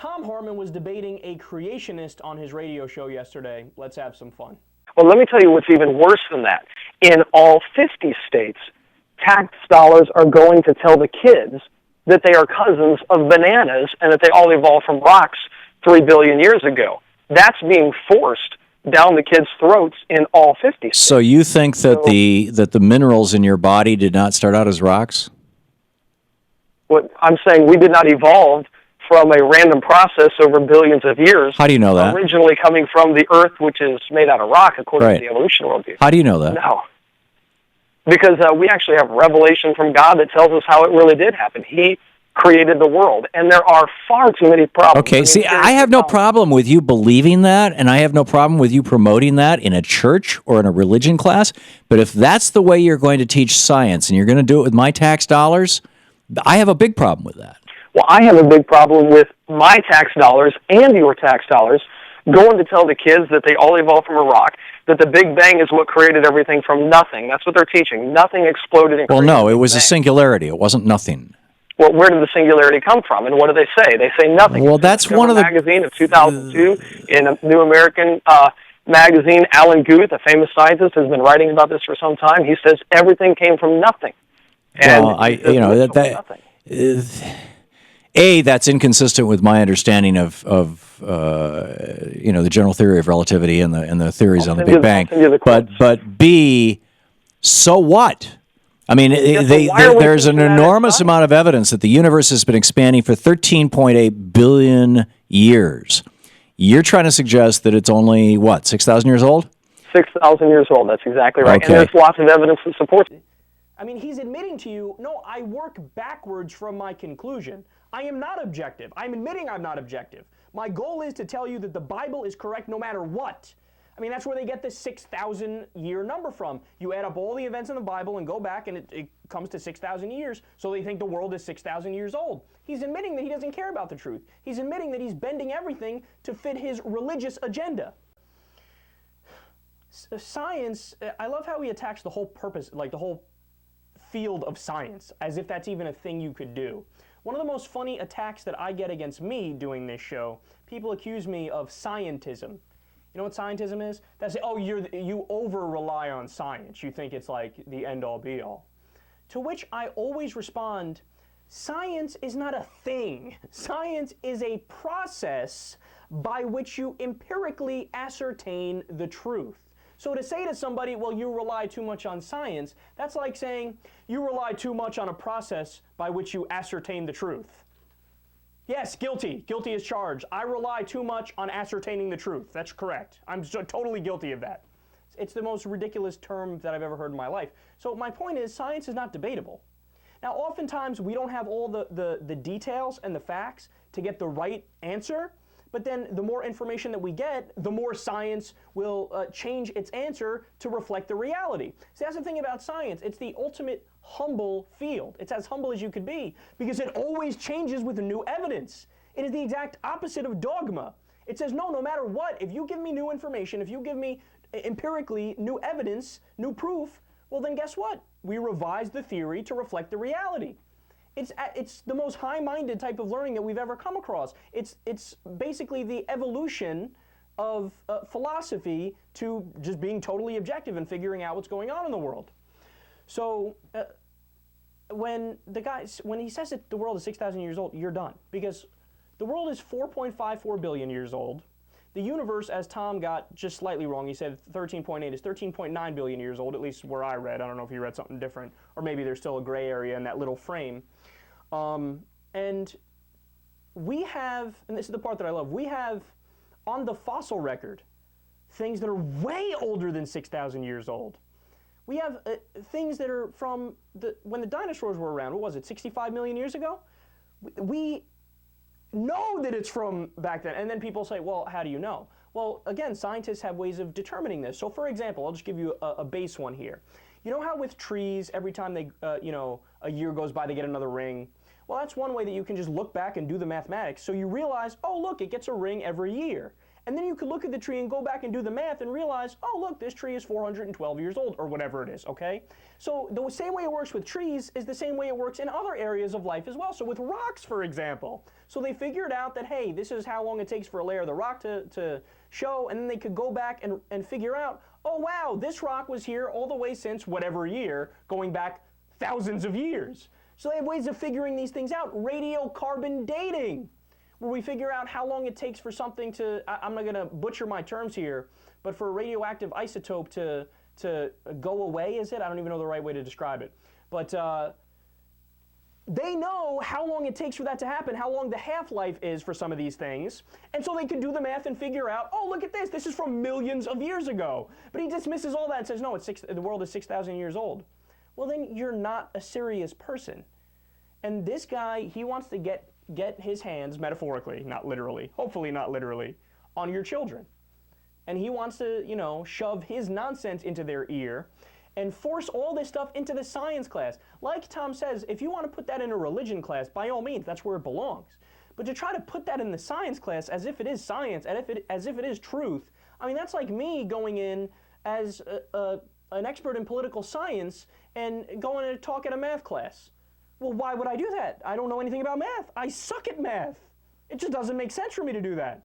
Thom Hartmann was debating a creationist on his radio show yesterday. Let's have some fun. Well, let me tell you what's even worse than that. In all 50 states, tax dollars are going to tell the kids that they are cousins of bananas and that they all evolved from rocks 3 billion years ago. That's being forced down the kids' throats in all 50 states. So you think that the minerals in your body did not start out as rocks? What I'm saying, we did not evolve from a random process over billions of years. How do you know that? Originally coming from the Earth, which is made out of rock, according to the evolution worldview. How do you know that? No. Because we actually have revelation from God that tells us how it really did happen. He created the world, and there are far too many problems. Okay, see, I have no problem with you believing that, and I have no problem with you promoting that in a church or in a religion class, but if that's the way you're going to teach science and you're going to do it with my tax dollars, I have a big problem with that. Well, I have a big problem with my tax dollars and your tax dollars going to tell the kids that they all evolved from a rock, that the Big Bang is what created everything from nothing. That's what they're teaching. Nothing exploded and Well, created no, it was a a singularity. It wasn't nothing. Well, where did the singularity come from, and what do they say? They say nothing. Well, that's one of the magazine of 2002 in a New American magazine. Alan Guth, a famous scientist, has been writing about this for some time. He says everything came from nothing. And that's inconsistent with my understanding of the general theory of relativity and the theories on the Big Bang. But B, so what? I mean, there's an enormous amount of evidence that the universe has been expanding for 13.8 billion years. You're trying to suggest that it's only, 6,000 years old? 6,000 years old, that's exactly right. Okay. And there's lots of evidence that supports it. I mean, he's admitting to you, no, I work backwards from my conclusion. I am not objective. I'm admitting I'm not objective. My goal is to tell you that the Bible is correct no matter what. I mean, that's where they get the 6,000 year number from. You add up all the events in the Bible and go back, and it comes to 6,000 years, so they think the world is 6,000 years old. He's admitting that he doesn't care about the truth. He's admitting that he's bending everything to fit his religious agenda. Science, I love how he attacks the whole purpose, like the whole field of science, as if that's even a thing you could do. One of the most funny attacks that I get against me doing this show, people accuse me of scientism. You know what scientism is? That's, you over-rely on science. You think it's like the end-all, be-all. To which I always respond, science is not a thing. Science is a process by which you empirically ascertain the truth. So to say to somebody, well, you rely too much on science, that's like saying you rely too much on a process by which you ascertain the truth. Yes, guilty. Guilty as charged. I rely too much on ascertaining the truth. That's correct. I'm totally guilty of that. It's the most ridiculous term that I've ever heard in my life. So my point is, science is not debatable. Now, oftentimes, we don't have all the details and the facts to get the right answer, but then the more information that we get, the more science will change its answer to reflect the reality. See, that's the thing about science. It's the ultimate humble field. It's as humble as you could be because it always changes with new evidence. It is the exact opposite of dogma. It says, no matter what, if you give me new information, if you give me empirically new evidence, new proof, well then guess what? We revise the theory to reflect the reality. It's the most high-minded type of learning that we've ever come across. It's basically the evolution of philosophy to just being totally objective and figuring out what's going on in the world. So when he says that the world is 6,000 years old, you're done. Because the world is 4.54 billion years old. The universe, as Tom got just slightly wrong, he said 13.8 is 13.9 billion years old, at least where I read. I don't know if he read something different, or maybe there's still a gray area in that little frame. And we have, and this is the part that I love, we have on the fossil record things that are way older than 6,000 years old. We have things that are from when the dinosaurs were around. What was it, 65 million years ago? We know that it's from back then. And then people say, well, how do you know? Well, again, scientists have ways of determining this. So, for example, I'll just give you a base one here. You know how with trees, every time they, a year goes by, they get another ring? Well, that's one way that you can just look back and do the mathematics. So you realize, oh, look, it gets a ring every year. And then you could look at the tree and go back and do the math and realize, oh, look, this tree is 412 years old, or whatever it is, okay? So the same way it works with trees is the same way it works in other areas of life as well. So with rocks, for example. So they figured out that, hey, this is how long it takes for a layer of the rock to show, and then they could go back and figure out, oh, wow, this rock was here all the way since whatever year, going back thousands of years. So they have ways of figuring these things out. Radiocarbon dating, where we figure out how long it takes for something to, I'm not going to butcher my terms here, but for a radioactive isotope to go away, is it? I don't even know the right way to describe it. But they know how long it takes for that to happen, how long the half-life is for some of these things, and so they can do the math and figure out, oh, look at this, this is from millions of years ago. But he dismisses all that and says, no, the world is 6,000 years old. Well, then you're not a serious person. And this guy, he wants to get his hands, metaphorically, not literally, hopefully not literally, on your children. And he wants to, you know, shove his nonsense into their ear and force all this stuff into the science class. Like Thom says, if you want to put that in a religion class, by all means, that's where it belongs. But to try to put that in the science class as if it is science, as if it is truth, I mean, that's like me going in as an expert in political science and going to talk in a math class. Well, why would I do that? I don't know anything about math. I suck at math. It just doesn't make sense for me to do that.